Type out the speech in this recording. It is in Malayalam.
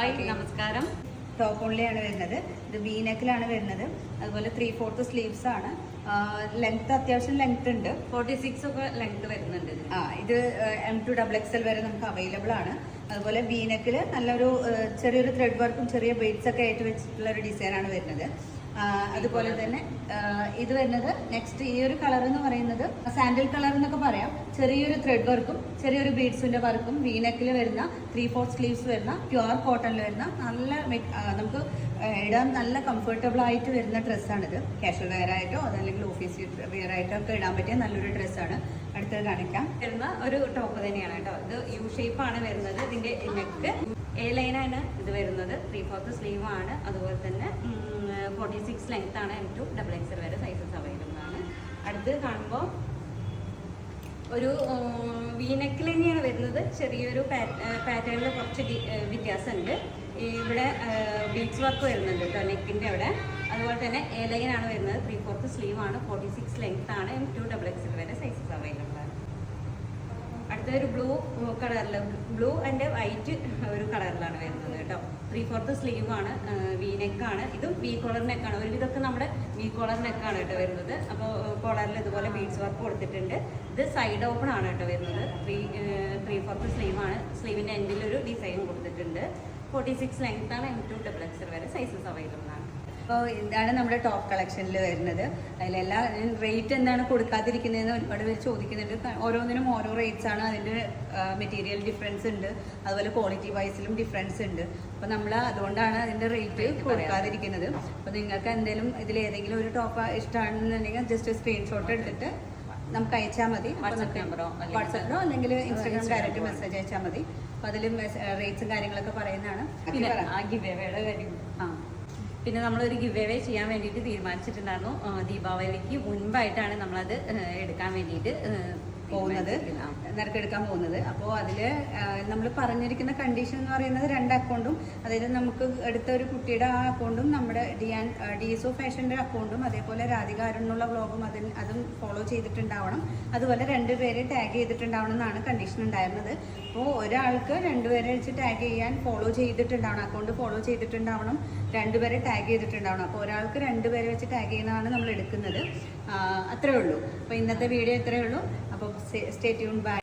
നമസ്കാരം. ടോപ്പ് ഓൺലിയാണ് വരുന്നത്. ഇത് വീനെക്കിലാണ് വരുന്നത്. അതുപോലെ 3/4 സ്ലീവ്സ് ആണ്. ലെങ്ത് അത്യാവശ്യം ലെങ്ത് ഉണ്ട്. 46 ഒക്കെ ലെങ്ത് വരുന്നുണ്ട്. ഇത് M2 XXL വരെ നമുക്ക് അവൈലബിൾ ആണ്. അതുപോലെ വീനെക്കിൽ നല്ലൊരു ചെറിയൊരു ത്രെഡ് വർക്കും ചെറിയ ബീഡ്സ് ഒക്കെ ആയിട്ട് വെച്ചിട്ടുള്ള ഒരു ഡിസൈനാണ് വരുന്നത്. അതുപോലെ തന്നെ ഇത് വരുന്നത് നെക്സ്റ്റ് ഈ ഒരു കളർ എന്ന് പറയുന്നത് സാൻഡൽ കളർ എന്നൊക്കെ പറയാം. ചെറിയൊരു ത്രെഡ് വർക്കും ചെറിയൊരു ബീഡ്സിന്റെ വർക്കും വീനെക്കിൽ വരുന്ന 3/4 സ്ലീവ്സ് വരുന്ന പ്യുവർ കോട്ടണിൽ വരുന്ന നല്ല നമുക്ക് ഇടാൻ നല്ല കംഫർട്ടബിൾ ആയിട്ട് വരുന്ന ഡ്രസ്സാണിത്. കാഷ്വൽ വെയർ ആയിട്ടോ അതല്ലെങ്കിൽ ഓഫീസ് വെയർ ആയിട്ടോ ഒക്കെ ഇടാൻ പറ്റിയ നല്ലൊരു ഡ്രസ്സാണ്. അടുത്തത് കാണിക്കാം. വരുന്ന ഒരു ടോപ്പ് തന്നെയാണ് കേട്ടോ. ഇത് യു ഷേപ്പ് ആണ് വരുന്നത്. ഇതിന്റെ നെക്ക് എ ലൈനാണ് ഇത് വരുന്നത്. 3/4 സ്ലീവ് ആണ്. അതുപോലെ തന്നെ 46 ലെങ്ത് ആണ്. M2 XXL വരെ സൈസസ് അവൈലബിൾ ആണ്. അടുത്ത് കാണുമ്പോൾ ഒരു വീനെക്കിൽ തന്നെയാണ് വരുന്നത്. ചെറിയൊരു പാറ്റേണിൽ കുറച്ച് വ്യത്യാസമുണ്ട്. ഇവിടെ ബീഡ്സ് വർക്ക് വരുന്നുണ്ട് കേട്ടോ നെക്കിൻ്റെ അവിടെ. അതുപോലെ തന്നെ എ ലൈൻ ആണ് വരുന്നത്. 3/4 സ്ലീവ് ആണ്. 46 ലെങ്ത് ആണ്. M2 XXL വരെ സൈസസ് അവൈലബിൾ ആണ്. അടുത്തൊരു ബ്ലൂ കളറിൽ ബ്ലൂ ആൻഡ് വൈറ്റ് ഒരു കളറിലാണ് വരുന്നത് കേട്ടോ. 3/4 സ്ലീവ് ആണ്. വി നെക്കാണ്. ഇതും വി കോളർ നെക്കാണ്. ഒരുവിധമൊക്കെ നമ്മുടെ വി കോളർ നെക്കാണ് കേട്ടോ വരുന്നത്. അപ്പോൾ കോളറിൽ ഇതുപോലെ ബീഡ്സ് വർക്ക് കൊടുത്തിട്ടുണ്ട്. ഇത് സൈഡ് ഓപ്പൺ ആണ് കേട്ടോ വരുന്നത്. 3/4 സ്ലീവ് ആണ്. സ്ലീവിൻ്റെ എൻഡിൽ ഒരു ഡിസൈൻ കൊടുത്തിട്ടുണ്ട്. 46 ലെങ്ത് ആണ്. M2 XXL വരെ സൈസസ് അവൈലബിൾ ആണ്. അപ്പോൾ ഇതാണ് നമ്മുടെ ടോപ്പ് കളക്ഷനിൽ വരുന്നത്. അതിലെല്ലാം റേറ്റ് എന്താണ് കൊടുക്കാതിരിക്കുന്നതെന്ന് ഒരുപാട് പേര് ചോദിക്കുന്നുണ്ട്. ഓരോന്നിനും ഓരോ റേറ്റ്സ് ആണ്. അതിൻ്റെ മെറ്റീരിയൽ ഡിഫറൻസ് ഉണ്ട്. അതുപോലെ ക്വാളിറ്റി വൈസിലും ഡിഫറൻസ് ഉണ്ട്. അപ്പോൾ നമ്മൾ അതുകൊണ്ടാണ് അതിൻ്റെ റേറ്റ് കൊടുക്കാതിരിക്കുന്നത്. അപ്പോൾ നിങ്ങൾക്ക് എന്തെങ്കിലും ഇതിലേതെങ്കിലും ഒരു ടോപ്പ് ഇഷ്ടമാണെന്നുണ്ടെങ്കിൽ ജസ്റ്റ് സ്ക്രീൻഷോട്ട് എടുത്തിട്ട് നമുക്ക് അയച്ചാൽ മതി. വാട്സാപ്പിലോ അല്ലെങ്കിൽ ഇൻസ്റ്റാഗ്രാം ഡയറക്റ്റ് മെസ്സേജ് അയച്ചാൽ മതി. അപ്പോൾ അതിൽ റേറ്റ്സും കാര്യങ്ങളൊക്കെ പറയുന്നതാണ്. പിന്നെ നമ്മളൊരു ഗിവ് അവേ ചെയ്യാൻ വേണ്ടിയിട്ട് തീരുമാനിച്ചിട്ടുണ്ടായിരുന്നു. ദീപാവലിക്ക് മുൻപായിട്ടാണ് നമ്മളത് എടുക്കാൻ വേണ്ടിയിട്ട് നറുക്കെടുക്കാൻ പോകുന്നത്. അപ്പോൾ അതിൽ നമ്മൾ പറഞ്ഞിരിക്കുന്ന കണ്ടീഷൻ എന്ന് പറയുന്നത് 2 അക്കൗണ്ടും, അതായത് നമുക്ക് എടുത്ത ഒരു കുട്ടിയുടെ ആ അക്കൗണ്ടും നമ്മുടെ DSO ഫാഷൻ്റെ അക്കൗണ്ടും അതേപോലെ രാധിക അരുണുള്ള വ്ളോഗും അതും ഫോളോ ചെയ്തിട്ടുണ്ടാവണം. അതുപോലെ 2 പേരെ ടാഗ് ചെയ്തിട്ടുണ്ടാവണം എന്നാണ് കണ്ടീഷൻ ഉണ്ടായിരുന്നത്. അപ്പോൾ ഒരാൾക്ക് 2 പേരെ വെച്ച് ടാഗ് ചെയ്യാൻ ഫോളോ ചെയ്തിട്ടുണ്ടാവണം. അക്കൗണ്ട് ഫോളോ ചെയ്തിട്ടുണ്ടാവണം. 2 പേരെ ടാഗ് ചെയ്തിട്ടുണ്ടാവണം. അപ്പോൾ ഒരാൾക്ക് 2 പേരെ വെച്ച് ടാഗ് ചെയ്യുന്നതാണ് നമ്മൾ എടുക്കുന്നത്. അത്രേ ഉള്ളൂ. അപ്പോൾ ഇന്നത്തെ വീഡിയോ ഇത്രയേ ഉള്ളൂ. അപ്പോൾ stay tuned. Bye.